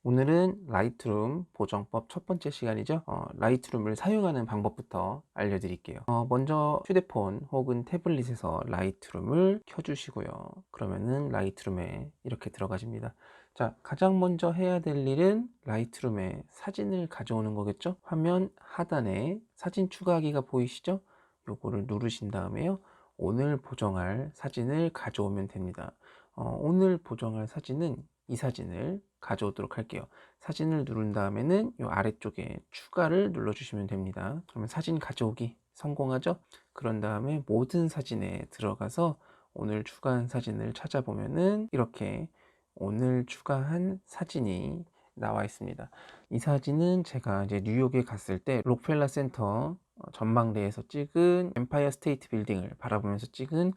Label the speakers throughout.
Speaker 1: 오늘은 라이트룸 보정법 첫 번째 시간이죠. 라이트룸을 사용하는 방법부터 알려드릴게요. 먼저 휴대폰 혹은 태블릿에서 라이트룸을 켜주시고요. 그러면은 라이트룸에 이렇게 들어가십니다. 자, 가장 먼저 해야 될 일은 라이트룸에 사진을 가져오는 거겠죠. 화면 하단에 사진 추가하기가 보이시죠? 요거를 누르신 다음에요, 오늘 보정할 사진을 가져오면 됩니다. 오늘 보정할 사진은 이 사진을 가져오도록 할게요. 사진을 누른 다음에는 이 아래쪽에 추가를 눌러주시면 됩니다. 그러면 사진 가져오기 성공하죠? 그런 다음에 모든 사진에 들어가서 오늘 추가한 사진을 찾아보면은 이렇게 오늘 추가한 사진이 나와 있습니다. 이 사진은 제가 이제 뉴욕에 갔을 때 록펠러 센터 전망대에서 찍은 엠파이어 스테이트 빌딩을 바라보면서 찍은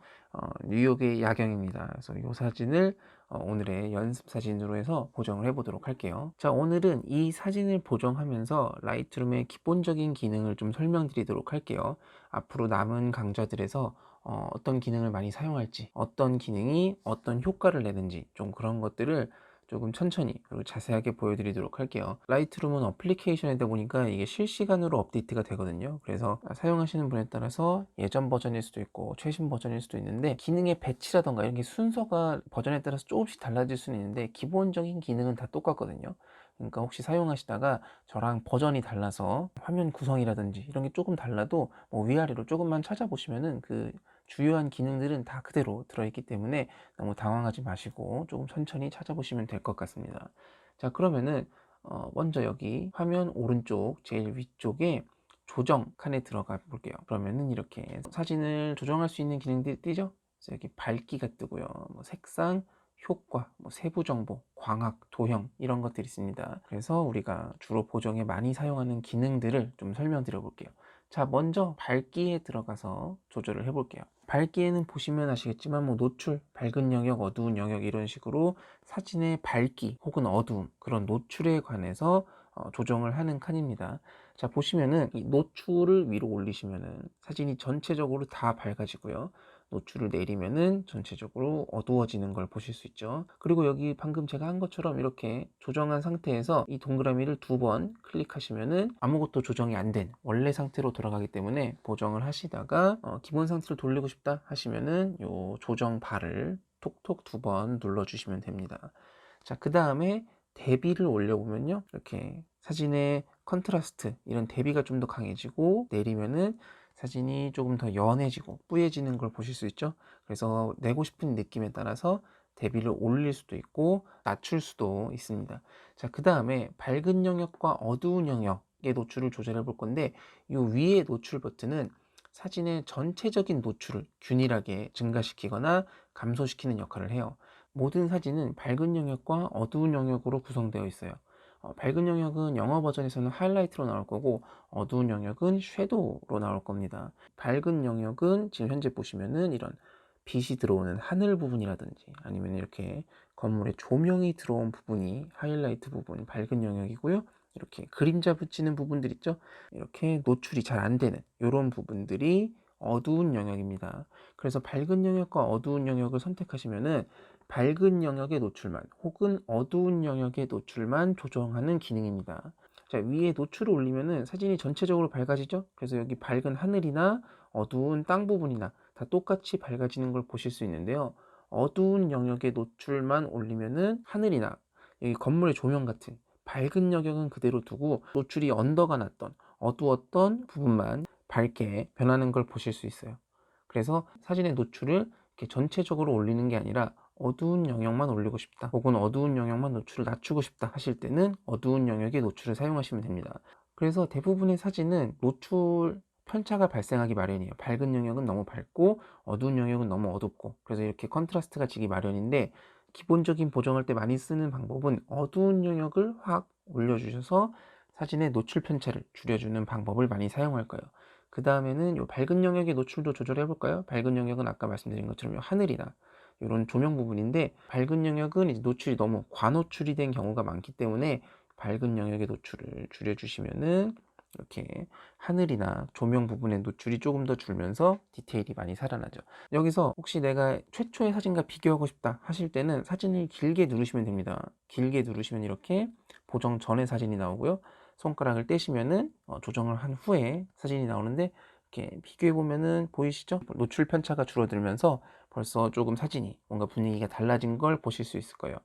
Speaker 1: 뉴욕의 야경입니다. 그래서 이 사진을 오늘의 연습 사진으로 해서 보정을 해 보도록 할게요. 자, 오늘은 이 사진을 보정하면서 라이트룸의 기본적인 기능을 좀 설명드리도록 할게요. 앞으로 남은 강좌들에서 어떤 기능을 많이 사용할지, 어떤 기능이 어떤 효과를 내는지 좀 그런 것들을 조금 천천히 그리고 자세하게 보여드리도록 할게요. 라이트룸은 어플리케이션이다 보니까 이게 실시간으로 업데이트가 되거든요. 그래서 사용하시는 분에 따라서 예전 버전일 수도 있고 최신 버전일 수도 있는데, 기능의 배치라던가 이런 게 순서가 버전에 따라서 조금씩 달라질 수는 있는데 기본적인 기능은 다 똑같거든요. 그러니까 혹시 사용하시다가 저랑 버전이 달라서 화면 구성이라든지 이런 게 조금 달라도 뭐 위아래로 조금만 찾아보시면은 그 주요한 기능들은 다 그대로 들어있기 때문에 너무 당황하지 마시고 조금 천천히 찾아보시면 될 것 같습니다. 자, 그러면은 먼저 여기 화면 오른쪽 제일 위쪽에 조정 칸에 들어가 볼게요. 그러면은 이렇게 사진을 조정할 수 있는 기능들이 뜨죠. 그래서 여기 밝기가 뜨고요, 뭐 색상, 효과, 뭐 세부 정보, 광학, 도형 이런 것들이 있습니다. 그래서 우리가 주로 보정에 많이 사용하는 기능들을 좀 설명드려 볼게요. 자, 먼저 밝기에 들어가서 조절을 해 볼게요. 밝기에는 보시면 아시겠지만 뭐 노출, 밝은 영역, 어두운 영역 이런 식으로 사진의 밝기 혹은 어두움, 그런 노출에 관해서 조정을 하는 칸입니다. 자, 보시면은 이 노출을 위로 올리시면은 사진이 전체적으로 다 밝아지고요, 노출을 내리면은 전체적으로 어두워지는 걸 보실 수 있죠. 그리고 여기 방금 제가 한 것처럼 이렇게 조정한 상태에서 이 동그라미를 두 번 클릭하시면은 아무것도 조정이 안 된 원래 상태로 돌아가기 때문에, 보정을 하시다가 기본 상태로 돌리고 싶다 하시면은 요 조정 바를 톡톡 두 번 눌러 주시면 됩니다. 자, 그 다음에 대비를 올려보면요, 이렇게 사진의 컨트라스트, 이런 대비가 좀 더 강해지고 내리면은 사진이 조금 더 연해지고 뿌얘지는 걸 보실 수 있죠. 그래서 내고 싶은 느낌에 따라서 대비를 올릴 수도 있고 낮출 수도 있습니다. 자, 그 다음에 밝은 영역과 어두운 영역의 노출을 조절해 볼 건데, 이 위에 노출 버튼은 사진의 전체적인 노출을 균일하게 증가시키거나 감소시키는 역할을 해요. 모든 사진은 밝은 영역과 어두운 영역으로 구성되어 있어요. 밝은 영역은 영어 버전에서는 하이라이트로 나올 거고, 어두운 영역은 섀도우로 나올 겁니다. 밝은 영역은 지금 현재 보시면은 이런 빛이 들어오는 하늘 부분이라든지 아니면 이렇게 건물에 조명이 들어온 부분이 하이라이트 부분, 밝은 영역이고요. 이렇게 그림자 붙이는 부분들 있죠? 이렇게 노출이 잘 안 되는 이런 부분들이 어두운 영역입니다. 그래서 밝은 영역과 어두운 영역을 선택하시면은 밝은 영역의 노출만 혹은 어두운 영역의 노출만 조정하는 기능입니다. 자, 위에 노출을 올리면은 사진이 전체적으로 밝아지죠? 그래서 여기 밝은 하늘이나 어두운 땅 부분이나 다 똑같이 밝아지는 걸 보실 수 있는데요. 어두운 영역의 노출만 올리면은 하늘이나 여기 건물의 조명 같은 밝은 영역은 그대로 두고 노출이 언더가 났던 어두웠던 부분만 밝게 변하는 걸 보실 수 있어요. 그래서 사진의 노출을 이렇게 전체적으로 올리는 게 아니라 어두운 영역만 올리고 싶다 혹은 어두운 영역만 노출을 낮추고 싶다 하실 때는 어두운 영역의 노출을 사용하시면 됩니다. 그래서 대부분의 사진은 노출 편차가 발생하기 마련이에요. 밝은 영역은 너무 밝고 어두운 영역은 너무 어둡고, 그래서 이렇게 컨트라스트가 지기 마련인데, 기본적인 보정할 때 많이 쓰는 방법은 어두운 영역을 확 올려주셔서 사진의 노출 편차를 줄여주는 방법을 많이 사용할 거예요. 그 다음에는 이 밝은 영역의 노출도 조절해 볼까요? 밝은 영역은 아까 말씀드린 것처럼 하늘이나 이런 조명 부분인데, 밝은 영역은 이제 노출이 너무 과노출이 된 경우가 많기 때문에 밝은 영역의 노출을 줄여주시면은 이렇게 하늘이나 조명 부분의 노출이 조금 더 줄면서 디테일이 많이 살아나죠. 여기서 혹시 내가 최초의 사진과 비교하고 싶다 하실 때는 사진을 길게 누르시면 됩니다. 길게 누르시면 이렇게 보정 전에 사진이 나오고요. 손가락을 떼시면은 조정을 한 후에 사진이 나오는데, 이렇게 비교해 보면은 보이시죠? 노출 편차가 줄어들면서 벌써 조금 사진이 뭔가 분위기가 달라진 걸 보실 수 있을 거예요.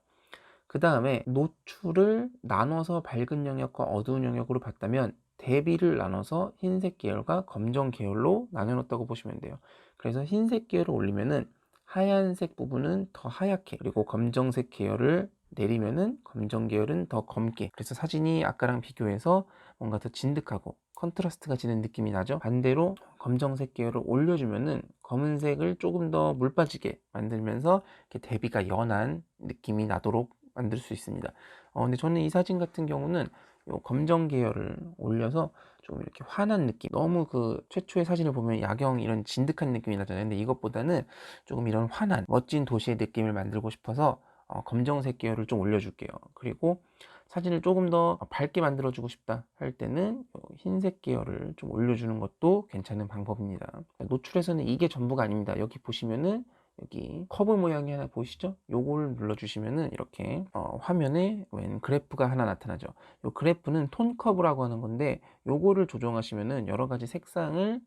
Speaker 1: 그 다음에 노출을 나눠서 밝은 영역과 어두운 영역으로 봤다면 대비를 나눠서 흰색 계열과 검정 계열로 나눠놓았다고 보시면 돼요. 그래서 흰색 계열을 올리면은 하얀색 부분은 더 하얗게, 그리고 검정색 계열을 내리면은 검정 계열은 더 검게, 그래서 사진이 아까랑 비교해서 뭔가 더 진득하고 컨트라스트가 지는 느낌이 나죠. 반대로 검정색 계열을 올려주면은 검은색을 조금 더 물 빠지게 만들면서 이렇게 대비가 연한 느낌이 나도록 만들 수 있습니다. 근데 저는 이 사진 같은 경우는 요 검정 계열을 올려서 좀 이렇게 환한 느낌, 너무 그 최초의 사진을 보면 야경 이런 진득한 느낌이 나잖아요. 근데 이것보다는 조금 이런 환한 멋진 도시의 느낌을 만들고 싶어서 검정색 계열을 좀 올려줄게요. 그리고 사진을 조금 더 밝게 만들어 주고 싶다 할 때는 흰색 계열을 좀 올려주는 것도 괜찮은 방법입니다. 노출에서는 이게 전부가 아닙니다. 여기 보시면은 여기 커브 모양이 하나 보이시죠? 요걸 눌러주시면은 이렇게 화면에 웬 그래프가 하나 나타나죠. 요 그래프는 톤 커브라고 하는 건데, 요거를 조정하시면은 여러 가지 색상을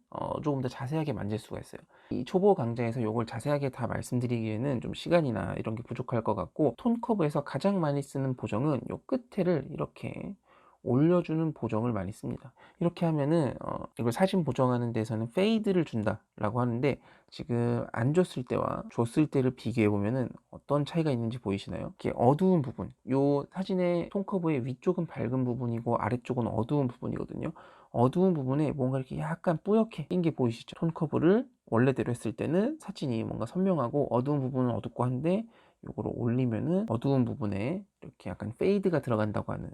Speaker 1: 조금 더 자세하게 만질 수가 있어요. 이 초보 강좌에서 요걸 자세하게 다 말씀드리기에는 좀 시간이나 이런 게 부족할 것 같고, 톤 커브에서 가장 많이 쓰는 보정은 요 끝에를 이렇게 올려주는 보정을 많이 씁니다. 이렇게 하면은 이걸 사진 보정하는 데서는 페이드를 준다 라고 하는데, 지금 안 줬을 때와 줬을 때를 비교해 보면은 어떤 차이가 있는지 보이시나요? 이렇게 어두운 부분, 요 사진의 톤커브의 위쪽은 밝은 부분이고 아래쪽은 어두운 부분이거든요. 어두운 부분에 뭔가 이렇게 약간 뿌옇게 낀 게 보이시죠? 톤커브를 원래대로 했을 때는 사진이 뭔가 선명하고 어두운 부분은 어둡고 한데, 요거를 올리면은 어두운 부분에 이렇게 약간 페이드가 들어간다고 하는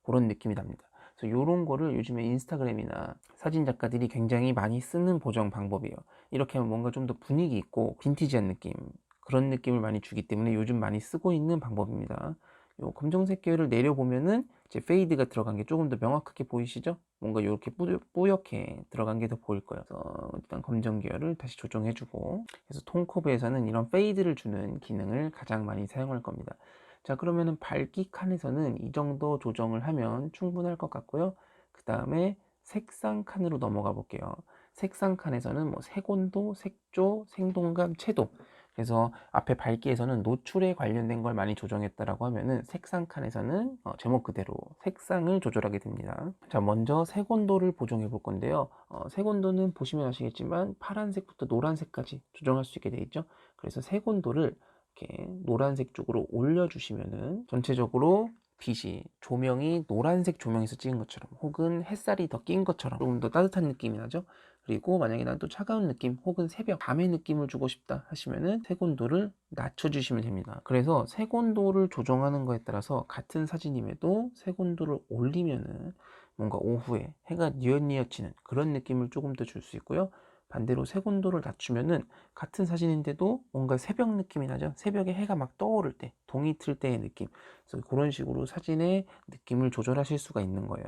Speaker 1: 그런 느낌이 납니다. 그래서 이런 거를 요즘에 인스타그램이나 사진 작가들이 굉장히 많이 쓰는 보정 방법이에요. 이렇게 하면 뭔가 좀 더 분위기 있고 빈티지한 느낌, 그런 느낌을 많이 주기 때문에 요즘 많이 쓰고 있는 방법입니다. 요 검정색 계열을 내려보면은 이제 페이드가 들어간 게 조금 더 명확하게 보이시죠? 뭔가 이렇게 뿌옇게 들어간 게 더 보일 거예요. 그래서 일단 검정 계열을 다시 조정해주고, 그래서 톤커브에서는 이런 페이드를 주는 기능을 가장 많이 사용할 겁니다. 자, 그러면은 밝기 칸에서는 이 정도 조정을 하면 충분할 것 같고요. 그 다음에 색상 칸으로 넘어가 볼게요. 색상 칸에서는 뭐 색온도, 색조, 생동감, 채도, 그래서 앞에 밝기에서는 노출에 관련된 걸 많이 조정했다라고 하면은 색상 칸에서는 제목 그대로 색상을 조절하게 됩니다. 자, 먼저 색온도를 보정해 볼 건데요. 색온도는 보시면 아시겠지만 파란색부터 노란색까지 조정할 수 있게 되어 있죠. 그래서 색온도를 이렇게 노란색 쪽으로 올려주시면은 전체적으로 빛이, 조명이 노란색 조명에서 찍은 것처럼, 혹은 햇살이 더 낀 것처럼 조금 더 따뜻한 느낌이 나죠. 그리고 만약에 난 또 차가운 느낌, 혹은 새벽, 밤의 느낌을 주고 싶다 하시면은 색온도를 낮춰주시면 됩니다. 그래서 색온도를 조정하는 거에 따라서 같은 사진임에도 색온도를 올리면은 뭔가 오후에 해가 뉘엿뉘엿지는 그런 느낌을 조금 더 줄 수 있고요. 반대로 색온도를 낮추면은 같은 사진인데도 뭔가 새벽 느낌이 나죠. 새벽에 해가 막 떠오를 때, 동이 틀 때의 느낌. 그래서 그런 식으로 사진의 느낌을 조절하실 수가 있는 거예요.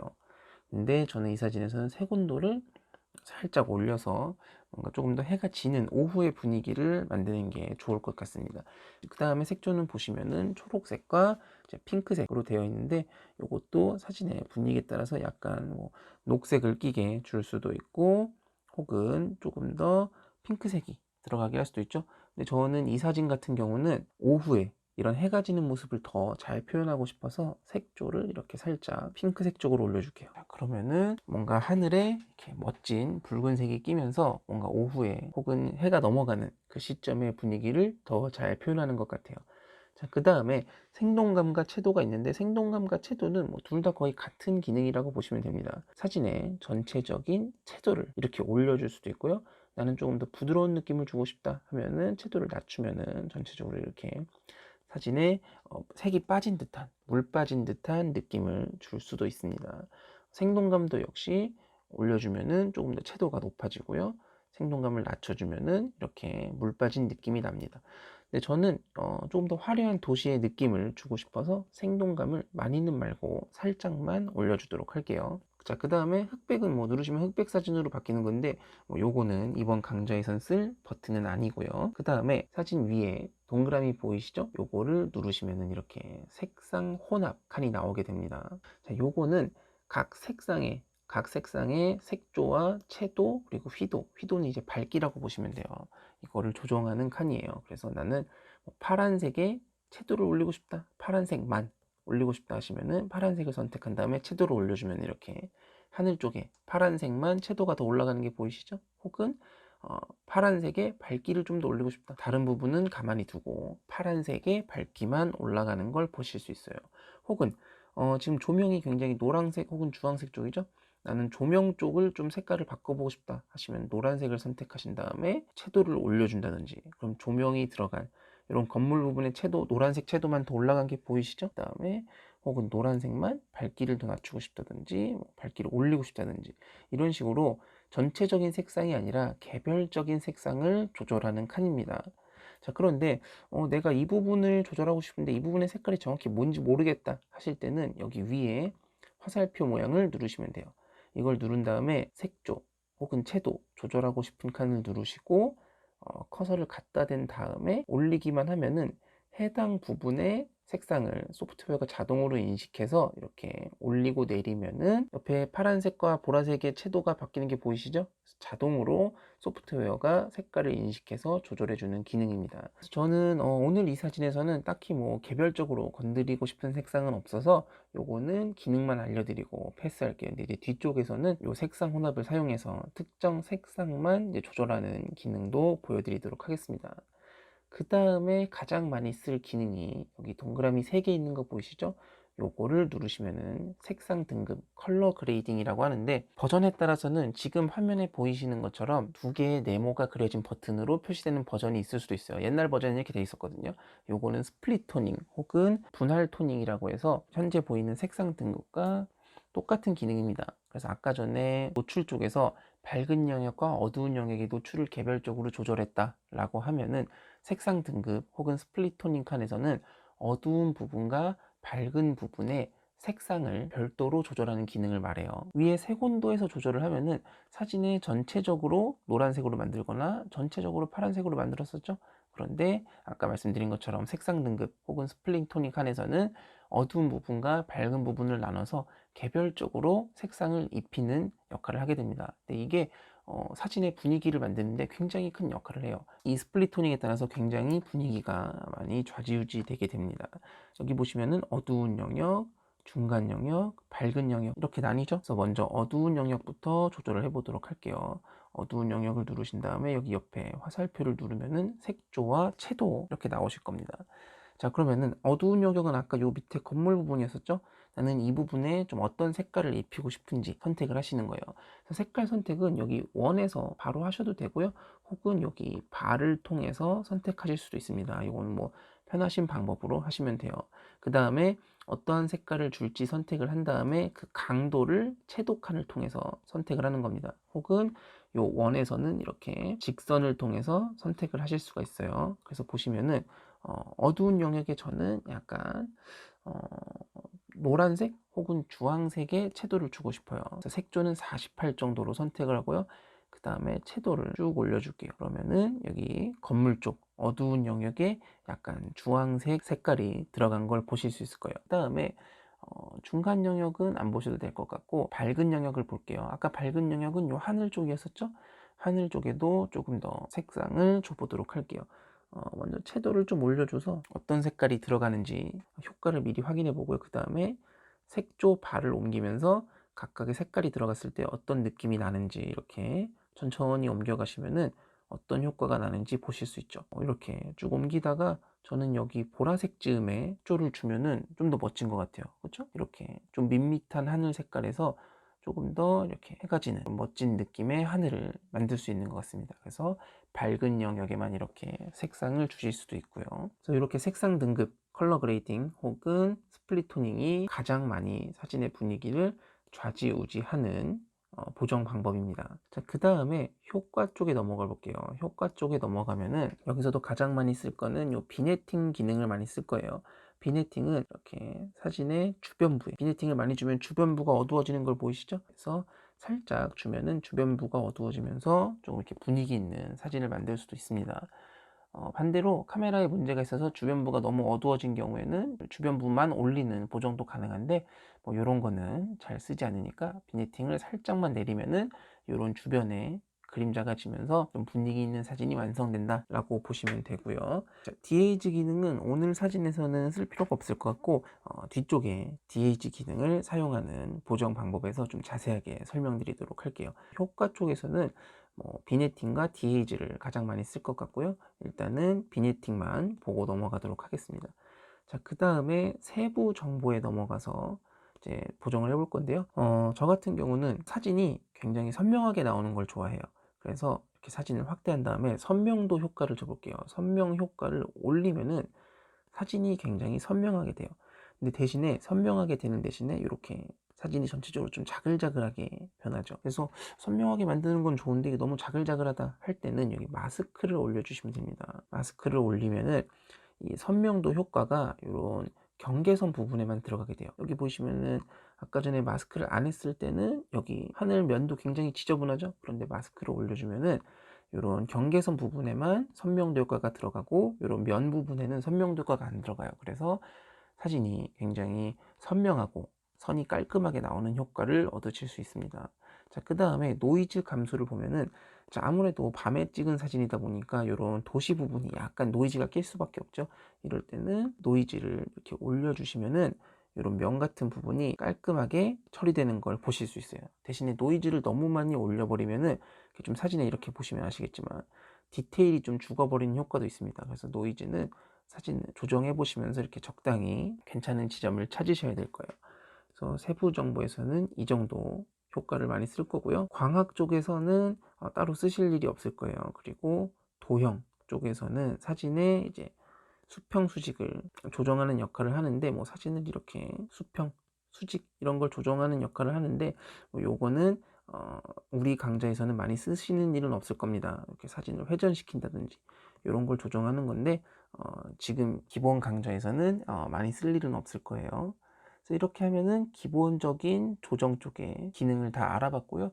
Speaker 1: 근데 저는 이 사진에서는 색온도를 살짝 올려서 뭔가 조금 더 해가 지는 오후의 분위기를 만드는 게 좋을 것 같습니다. 그 다음에 색조는 보시면은 초록색과 이제 핑크색으로 되어 있는데, 이것도 사진의 분위기에 따라서 약간 뭐 녹색을 끼게 줄 수도 있고, 혹은 조금 더 핑크색이 들어가게 할 수도 있죠. 근데 저는 이 사진 같은 경우는 오후에 이런 해가 지는 모습을 더 잘 표현하고 싶어서 색조를 이렇게 살짝 핑크색 쪽으로 올려줄게요. 자, 그러면은 뭔가 하늘에 이렇게 멋진 붉은색이 끼면서 뭔가 오후에 혹은 해가 넘어가는 그 시점의 분위기를 더 잘 표현하는 것 같아요. 자, 그 다음에 생동감과 채도가 있는데, 생동감과 채도는 뭐 둘 다 거의 같은 기능이라고 보시면 됩니다. 사진의 전체적인 채도를 이렇게 올려줄 수도 있고요. 나는 조금 더 부드러운 느낌을 주고 싶다 하면은 채도를 낮추면은 전체적으로 이렇게 사진에 색이 빠진 듯한, 물 빠진 듯한 느낌을 줄 수도 있습니다. 생동감도 역시 올려주면은 조금 더 채도가 높아지고요. 생동감을 낮춰주면은 이렇게 물 빠진 느낌이 납니다. 근데 저는 조금 더 화려한 도시의 느낌을 주고 싶어서 생동감을 많이는 말고 살짝만 올려주도록 할게요. 자, 그 다음에 흑백은 뭐 누르시면 흑백 사진으로 바뀌는 건데, 뭐 요거는 이번 강좌에선 쓸 버튼은 아니고요. 그 다음에 사진 위에 동그라미 보이시죠? 요거를 누르시면은 이렇게 색상 혼합 칸이 나오게 됩니다. 자, 요거는 각 색상의 색조와 채도 그리고 휘도는 이제 밝기라고 보시면 돼요. 이거를 조정하는 칸이에요. 그래서 나는 뭐 파란색에 채도를 올리고 싶다, 파란색만 올리고 싶다 하시면은 파란색을 선택한 다음에 채도를 올려주면 이렇게 하늘 쪽에 파란색만 채도가 더 올라가는 게 보이시죠? 혹은 파란색의 밝기를 좀 더 올리고 싶다, 다른 부분은 가만히 두고 파란색의 밝기만 올라가는 걸 보실 수 있어요. 혹은 지금 조명이 굉장히 노란색 혹은 주황색 쪽이죠. 나는 조명 쪽을 좀 색깔을 바꿔보고 싶다 하시면 노란색을 선택하신 다음에 채도를 올려준다든지, 그럼 조명이 들어간 이런 건물 부분의 채도, 노란색 채도만 더 올라간 게 보이시죠? 그 다음에 혹은 노란색만 밝기를 더 낮추고 싶다든지 밝기를 올리고 싶다든지, 이런 식으로 전체적인 색상이 아니라 개별적인 색상을 조절하는 칸입니다. 자, 그런데 내가 이 부분을 조절하고 싶은데 이 부분의 색깔이 정확히 뭔지 모르겠다 하실 때는 여기 위에 화살표 모양을 누르시면 돼요. 이걸 누른 다음에 색조 혹은 채도 조절하고 싶은 칸을 누르시고 커서를 갖다 댄 다음에 올리기만 하면은 해당 부분의 색상을 소프트웨어가 자동으로 인식해서 이렇게 올리고 내리면은 옆에 파란색과 보라색의 채도가 바뀌는 게 보이시죠? 자동으로 소프트웨어가 색깔을 인식해서 조절해주는 기능입니다. 저는 오늘 이 사진에서는 딱히 뭐 개별적으로 건드리고 싶은 색상은 없어서 요거는 기능만 알려드리고 패스할게요. 근데 이제 뒤쪽에서는 요 색상 혼합을 사용해서 특정 색상만 이제 조절하는 기능도 보여드리도록 하겠습니다. 그 다음에 가장 많이 쓸 기능이 여기 동그라미 3개 있는 거 보이시죠? 요거를 누르시면은 색상 등급 컬러 그레이딩이라고 하는데, 버전에 따라서는 지금 화면에 보이시는 것처럼 2개의 네모가 그려진 버튼으로 표시되는 버전이 있을 수도 있어요. 옛날 버전은 이렇게 돼 있었거든요. 요거는 스플릿 토닝 혹은 분할 토닝이라고 해서 현재 보이는 색상 등급과 똑같은 기능입니다. 그래서 아까 전에 노출 쪽에서 밝은 영역과 어두운 영역의 노출을 개별적으로 조절했다 라고 하면은 색상 등급 혹은 스플릿 토닝 칸에서는 어두운 부분과 밝은 부분의 색상을 별도로 조절하는 기능을 말해요. 위에 색온도에서 조절을 하면은 사진을 전체적으로 노란색으로 만들거나 전체적으로 파란색으로 만들었었죠. 그런데 아까 말씀드린 것처럼 색상 등급 혹은 스플릿 토닝 칸에서는 어두운 부분과 밝은 부분을 나눠서 개별적으로 색상을 입히는 역할을 하게 됩니다. 근데 이게 사진의 분위기를 만드는데 굉장히 큰 역할을 해요. 이 스플릿 토닝에 따라서 굉장히 분위기가 많이 좌지우지 되게 됩니다. 여기 보시면은 어두운 영역, 중간 영역, 밝은 영역 이렇게 나뉘죠. 그래서 먼저 어두운 영역부터 조절을 해 보도록 할게요. 어두운 영역을 누르신 다음에 여기 옆에 화살표를 누르면은 색조와 채도 이렇게 나오실 겁니다. 자, 그러면은 어두운 영역은 아까 요 밑에 건물 부분이었었죠. 나는 이 부분에 좀 어떤 색깔을 입히고 싶은지 선택을 하시는 거예요. 그래서 색깔 선택은 여기 원에서 바로 하셔도 되고요. 혹은 여기 바를 통해서 선택하실 수도 있습니다. 이건 뭐 편하신 방법으로 하시면 돼요. 그 다음에 어떠한 색깔을 줄지 선택을 한 다음에 그 강도를 채도 칸을 통해서 선택을 하는 겁니다. 혹은 요 원에서는 이렇게 직선을 통해서 선택을 하실 수가 있어요. 그래서 보시면은 어두운 영역에 저는 약간 어, 노란색 혹은 주황색의 채도를 주고 싶어요. 그래서 색조는 48 정도로 선택을 하고요. 그 다음에 채도를 쭉 올려줄게요. 그러면은 여기 건물 쪽 어두운 영역에 약간 주황색 색깔이 들어간 걸 보실 수 있을 거예요. 그 다음에 중간 영역은 안 보셔도 될 것 같고 밝은 영역을 볼게요. 아까 밝은 영역은 요 하늘 쪽이었었죠? 하늘 쪽에도 조금 더 색상을 줘보도록 할게요. 먼저 채도를 좀 올려줘서 어떤 색깔이 들어가는지 효과를 미리 확인해 보고요. 그 다음에 색조 바를 옮기면서 각각의 색깔이 들어갔을 때 어떤 느낌이 나는지 이렇게 천천히 옮겨 가시면은 어떤 효과가 나는지 보실 수 있죠. 이렇게 쭉 옮기다가 저는 여기 보라색 즈음에 쪼를 주면은 좀 더 멋진 것 같아요. 그렇죠? 이렇게 좀 밋밋한 하늘 색깔에서 조금 더 이렇게 해가 지는 멋진 느낌의 하늘을 만들 수 있는 것 같습니다. 그래서 밝은 영역에만 이렇게 색상을 주실 수도 있고요. 그래서 이렇게 색상 등급, 컬러 그레이딩 혹은 스플릿 토닝이 가장 많이 사진의 분위기를 좌지우지하는 보정 방법입니다. 자, 그 다음에 효과 쪽에 넘어가 볼게요. 효과 쪽에 넘어가면은 여기서도 가장 많이 쓸 거는 요 비네팅 기능을 많이 쓸 거예요. 비네팅은 이렇게 사진의 주변부에 비네팅을 많이 주면 주변부가 어두워지는 걸 보이시죠? 그래서 살짝 주면은 주변부가 어두워지면서 조금 이렇게 분위기 있는 사진을 만들 수도 있습니다. 반대로 카메라에 문제가 있어서 주변부가 너무 어두워진 경우에는 주변부만 올리는 보정도 가능한데 뭐 요런 거는 잘 쓰지 않으니까 비네팅을 살짝만 내리면은 요런 주변에 그림자가 지면서 좀 분위기 있는 사진이 완성된다 라고 보시면 되고요. 자, DH 기능은 오늘 사진에서는 쓸 필요가 없을 것 같고 뒤쪽에 DH 기능을 사용하는 보정 방법에서 좀 자세하게 설명드리도록 할게요. 효과 쪽에서는 비네팅과 DH를 가장 많이 쓸 것 같고요. 일단은 비네팅만 보고 넘어가도록 하겠습니다. 자, 그 다음에 세부 정보에 넘어가서 이제 보정을 해볼 건데요. 저 같은 경우는 사진이 굉장히 선명하게 나오는 걸 좋아해요. 그래서 이렇게 사진을 확대한 다음에 선명도 효과를 줘볼게요. 선명 효과를 올리면은 사진이 굉장히 선명하게 돼요. 근데 대신에 선명하게 되는 대신에 이렇게 사진이 전체적으로 좀 자글자글하게 변하죠. 그래서 선명하게 만드는 건 좋은데 이게 너무 자글자글하다 할 때는 여기 마스크를 올려주시면 됩니다. 마스크를 올리면은 이 선명도 효과가 이런 경계선 부분에만 들어가게 돼요. 여기 보시면은 아까 전에 마스크를 안 했을 때는 여기 하늘 면도 굉장히 지저분하죠. 그런데 마스크를 올려주면은 이런 경계선 부분에만 선명도 효과가 들어가고 이런 면 부분에는 선명도 효과가 안 들어가요. 그래서 사진이 굉장히 선명하고 선이 깔끔하게 나오는 효과를 얻으실 수 있습니다. 자, 그 다음에 노이즈 감소를 보면은 자, 아무래도 밤에 찍은 사진이다 보니까 이런 도시 부분이 약간 노이즈가 낄 수밖에 없죠. 이럴 때는 노이즈를 이렇게 올려주시면은 이런 면 같은 부분이 깔끔하게 처리되는 걸 보실 수 있어요. 대신에 노이즈를 너무 많이 올려버리면은 좀 사진에 이렇게 보시면 아시겠지만 디테일이 좀 죽어버리는 효과도 있습니다. 그래서 노이즈는 사진 조정해 보시면서 이렇게 적당히 괜찮은 지점을 찾으셔야 될 거예요. 그래서 세부 정보에서는 이 정도 효과를 많이 쓸 거고요. 광학 쪽에서는 따로 쓰실 일이 없을 거예요. 그리고 도형 쪽에서는 사진의 이제 수평 수직을 조정하는 역할을 하는데 뭐 사진을 이렇게 수평 수직 이런 걸 조정하는 역할을 하는데 뭐 요거는 우리 강좌에서는 많이 쓰시는 일은 없을 겁니다. 이렇게 사진을 회전시킨다든지 이런 걸 조정하는 건데 지금 기본 강좌에서는 많이 쓸 일은 없을 거예요. 그래서 이렇게 하면은 기본적인 조정 쪽의 기능을 다 알아봤고요.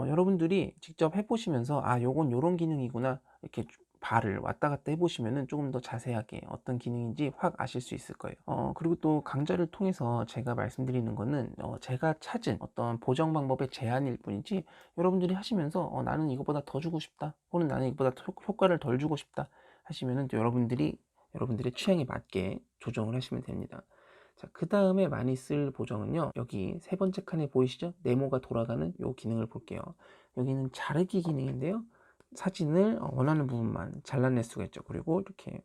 Speaker 1: 여러분들이 직접 해보시면서 요건 요런 기능이구나 이렇게 발을 왔다 갔다 해보시면은 조금 더 자세하게 어떤 기능인지 확 아실 수 있을 거예요. 그리고 또 강좌를 통해서 제가 말씀드리는 거는 제가 찾은 어떤 보정 방법의 제한일 뿐이지 여러분들이 하시면서 나는 이거보다 더 주고 싶다 혹은 나는 이거보다 효과를 덜 주고 싶다 하시면은 또 여러분들의 취향에 맞게 조정을 하시면 됩니다. 자, 그 다음에 많이 쓸 보정은요. 여기 세 번째 칸에 보이시죠? 네모가 돌아가는 요 기능을 볼게요. 여기는 자르기 기능인데요. 사진을 원하는 부분만 잘라낼 수가 있죠. 그리고 이렇게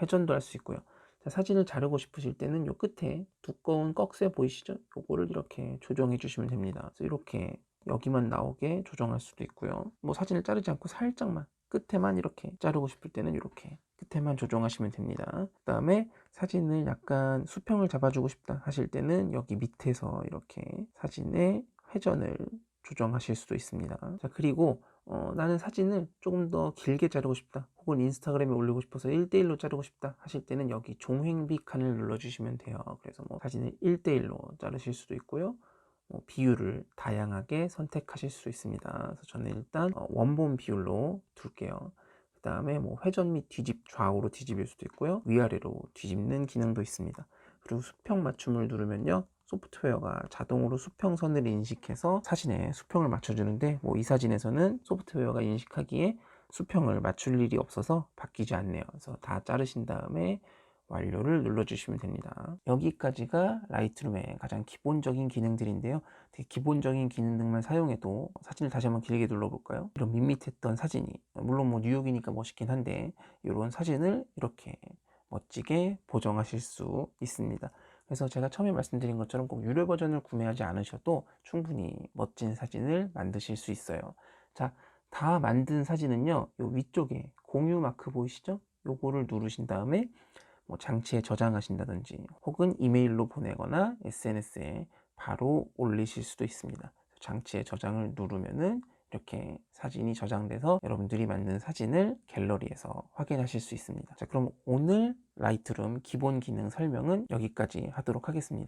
Speaker 1: 회전도 할 수 있고요. 자, 사진을 자르고 싶으실 때는 요 끝에 두꺼운 꺽쇠 보이시죠? 요거를 이렇게 조정해 주시면 됩니다. 그래서 이렇게 여기만 나오게 조정할 수도 있고요. 뭐 사진을 자르지 않고 살짝만 끝에만 이렇게 자르고 싶을 때는 이렇게 끝에만 조정하시면 됩니다. 그 다음에 사진을 약간 수평을 잡아주고 싶다 하실 때는 여기 밑에서 이렇게 사진의 회전을 조정하실 수도 있습니다. 자, 그리고 나는 사진을 조금 더 길게 자르고 싶다 혹은 인스타그램에 올리고 싶어서 1대1로 자르고 싶다 하실 때는 여기 종횡비 칸을 눌러주시면 돼요. 그래서 뭐 사진을 1대1로 자르실 수도 있고요. 비율을 다양하게 선택하실 수 있습니다. 그래서 저는 일단 원본 비율로 둘게요. 그 다음에 뭐 회전 및 뒤집 좌우로 뒤집일 수도 있고요. 위아래로 뒤집는 기능도 있습니다. 그리고 수평 맞춤을 누르면요. 소프트웨어가 자동으로 수평선을 인식해서 사진에 수평을 맞춰주는데 뭐 이 사진에서는 소프트웨어가 인식하기에 수평을 맞출 일이 없어서 바뀌지 않네요. 그래서 다 자르신 다음에 완료를 눌러주시면 됩니다. 여기까지가 라이트룸의 가장 기본적인 기능들인데요. 되게 기본적인 기능들만 사용해도 사진을 다시 한번 길게 눌러볼까요? 이런 밋밋했던 사진이 물론 뭐 뉴욕이니까 멋있긴 한데 이런 사진을 이렇게 멋지게 보정하실 수 있습니다. 그래서 제가 처음에 말씀드린 것처럼 꼭 유료 버전을 구매하지 않으셔도 충분히 멋진 사진을 만드실 수 있어요. 자, 다 만든 사진은요, 요 위쪽에 공유 마크 보이시죠? 요거를 누르신 다음에 뭐 장치에 저장하신다든지 혹은 이메일로 보내거나 SNS에 바로 올리실 수도 있습니다. 장치에 저장을 누르면은 이렇게 사진이 저장돼서 여러분들이 만든 사진을 갤러리에서 확인하실 수 있습니다. 자, 그럼 오늘 라이트룸 기본 기능 설명은 여기까지 하도록 하겠습니다.